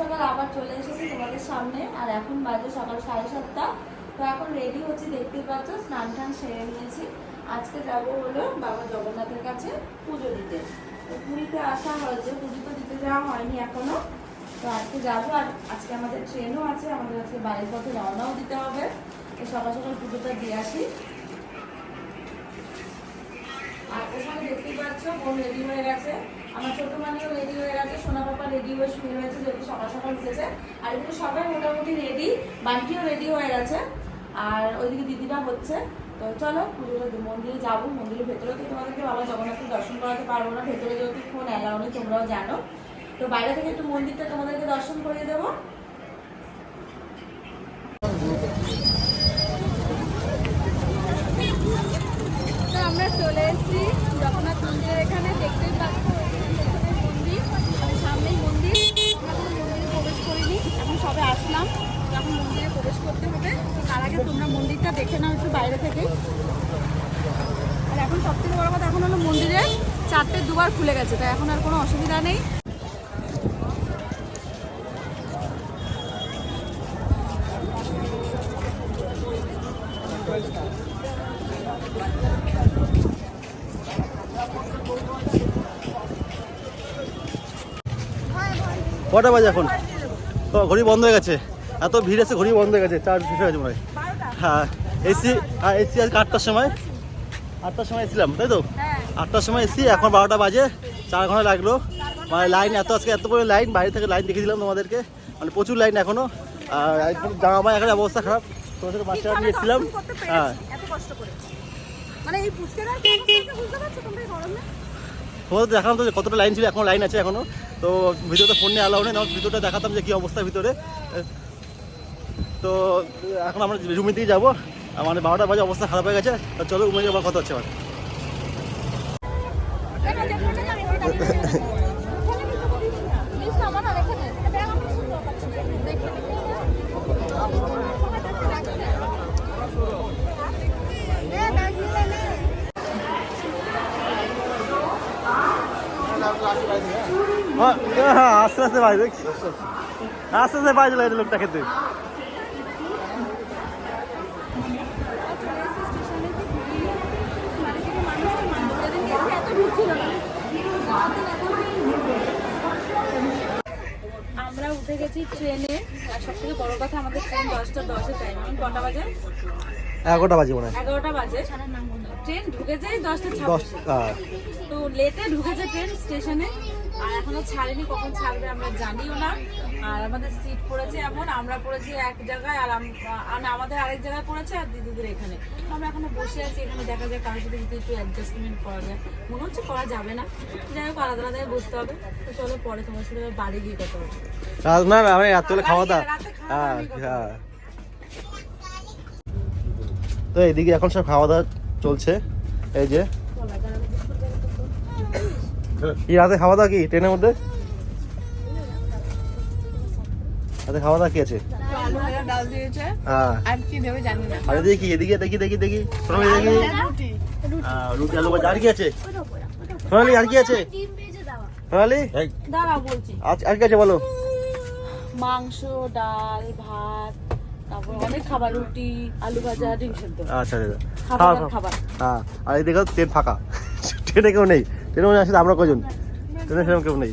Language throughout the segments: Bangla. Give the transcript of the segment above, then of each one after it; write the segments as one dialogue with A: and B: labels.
A: সকাল আবার চলে এসেছি তোমাদের সামনে। আর এখন বাজে সকাল 7:30। তো এখন রেডি হচ্ছি, দেখতেই পাচ্ছ। স্নান টান সেরে নিয়েছি। আজকে যাবো হলো বাবা জগন্নাথের কাছে পুজো দিতে। তো পুরীতে আসা হয়েছে, পুজো তো দিতে যাওয়া হয়নি এখনো। তো আজকে যাবো। আর আজকে আমাদের ট্রেনও আছে, আমাদের আজকে বাড়ির পথে রওনাও দিতে হবে। তো সকাল সকাল পুজোটা দিয়ে আসি। আর ওখানে দেখতেই পাচ্ছ বোন রেডি হয়ে গেছে, আমার ছোট মানিও রেডি হয়ে গেছে, সোনা পাপা রেডি হয়ে শুয়ে রয়েছে, যেহেতু সকাল সকাল উঠেছে। আর এদিকে সবাই মোটামুটি রেডি, বান্টিও রেডি হয়ে গেছে। আর ওইদিকে দিদিরা হচ্ছে। তো চলো পুজোটা মন্দিরে যাবো। মন্দিরের ভেতরে তো তোমাদেরকে বাবা জগন্নাথকে দর্শন করাতে পারবো না, ভেতরে যেহেতু ফোন অ্যালাউ নেই, তোমরাও জানো। তো বাইরে থেকে একটু মন্দিরটা তোমাদেরকে দর্শন করিয়ে দেবো।
B: আমরা চলে এসেছি জগন্নাথ মন্দিরের এখানে, দেখতেই পাচ্ছ মন্দির, সামনেই মন্দির। আমরা মন্দিরে প্রবেশ করিনি, এখন সবে আসলাম। এখন মন্দিরে প্রবেশ করতে হবে। তার আগে তোমরা মন্দিরটা দেখে নাও একটু বাইরে থেকে। আর এখন সবথেকে বড় কথা, এখন হলো মন্দিরে 4টে দুয়ার খুলে গেছে, তাই এখন আর কোনো অসুবিধা নেই।
C: কটা বাজে এখন? ঘড়ি বন্ধ হয়ে গেছে, এত ভিড় আছে, ঘড়ি বন্ধ হয়ে গেছে, চার্জ শেষ হয়ে গেছে মনে হয়। হ্যাঁ এসি, এসি আজকে 8টার সময়, 8টার সময় এসেছিলাম তাই তো। 8টার সময় এসি, এখন 12টা বাজে, 4 ঘন্টা লাগলো। মানে লাইন এত, আজকে এত করে লাইন, বাইরে থেকে লাইন দেখে দিলাম তোমাদেরকে, মানে প্রচুর লাইন এখনো। আর জামা এখন অবস্থা খারাপ, তোমার সাথে বাচ্চা নিয়ে এসেছিলাম। হ্যাঁ তোমাদের দেখালাম তো যে কতটা লাইন ছিল, এখন লাইন আছে এখনো। তো ভিতরে ফোন নিয়ে অ্যালাউ নেই, না ভিতরটা দেখাতাম যে কী অবস্থা ভিতরে। তো এখন আমরা রুমের দিকে যাবো, মানে 12টা বাজে, অবস্থা খারাপ হয়ে গেছে। তো চলো রুমে যাবার কথা হচ্ছে আমার। আস্তে আস্তে ভাই, দেখ আস্তে আস্তে পাই চলে লোকটা খেতে।
B: আমরা উঠে গেছি ট্রেনে। আর সব থেকে বড় কথা, আমাদের ট্রেন 10টা 10-এ টাইম। কটা বাজে?
C: 11টা বাজে মনে হয়।
B: 11টা বাজে। ট্রেন ঢুকেছে 10:26। তো লেটে ঢুকেছে ট্রেন স্টেশনে, আর এখনো ছাড়েনি, কখন ছাড়বে আমরা জানিও না। আর আমাদের সিট পড়েছে এমন, আমরা পড়েছি এক জায়গায়, আর আমাদের আরেক জায়গায় পড়েছে, আর দিদিদের এখানে। আমরা এখনো বসে আছি এখানে, দেখা যায় কারোর সাথে যদি একটু অ্যাডজাস্টমেন্ট করা যায়। মনে হচ্ছে করা যাবে না, যাই হোক আলাদা আলাদাই বসতে হবে। তো চলো পরে তোমার সাথে বাড়ি গিয়ে কথা হবে।
C: না না, আমি রাত্রে খাওয়া দাওয়া। হ্যাঁ হ্যাঁ। তো এদিকে এখন সব খাওয়া দাওয়া চলছে। এই যে রাতে খাওয়া দাওয়া কি ট্রেনের মধ্যে? রাতে খাওয়া দাওয়া কি আছে? আরে দেখি এদিকে, দেখি দেখি দেখি সোনালি, দেখি রুটি আলু ভাজা। আর কি আছে সোনালি? আর কি আছে সোনালি?
B: দাঁড়াও বলছি।
C: আর কি আছে বলো?
B: মাংস, ডাল, ভাত, তারপর অনেক খাবার, রুটি, আলু ভাজা, ডিম সেদ্ধ।
C: আচ্ছা
B: খাবার।
C: হ্যাঁ, আর এদিকে ট্রেন ফাঁকা, ট্রেনে কেউ নেই। ট্রেনে মনে আসলে আমরা কজন, ট্রেনে সেরকম কেউ নেই।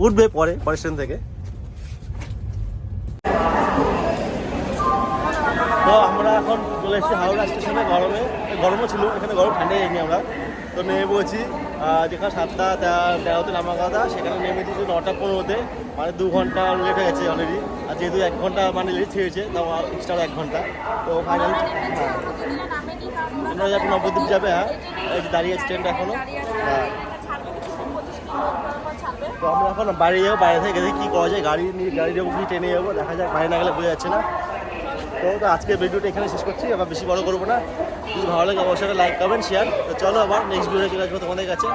C: উঠবে পরের স্টেশন থেকে। তো আমরা এখন চলে এসেছি হাওড়া স্টেশনে। গরমও ছিল এখানে, গরম ঠান্ডায় যাইনি আমরা। তো নেমে পড়েছি, যেখানে 7:13-তে নামার কথা, সেখানে নেমেছি 9:15-তে, মানে 2 ঘন্টা লেট হয়ে গেছে অলরেডি। আর যেহেতু 1 ঘন্টা মানে লেট হয়েছে, তাও এক্সট্রা 1 ঘন্টা। তো ফাইনালি আমরা যাবো নবদ্বীপ যাবে। হ্যাঁ এই যে দাঁড়িয়ে স্ট্যান্ড এখনো। হ্যাঁ তো আমরা এখন বাইরে যাবো, বাইরে থেকে গেলে কী করা যায়, গাড়ি যাবো কি ট্রেনে যাবো, দেখা যাক। বাইরে না গেলে বোঝা যাচ্ছে না। তো আজকের ভিডিওটা এখানে শেষ করছি, আবার বেশি বড় করবো না। যদি ভালো লাগে অবশ্যই লাইক, কমেন্ট, শেয়ার। তো চলো আবার নেক্সট ভিডিও চলে আসবো তোমাদের কাছে।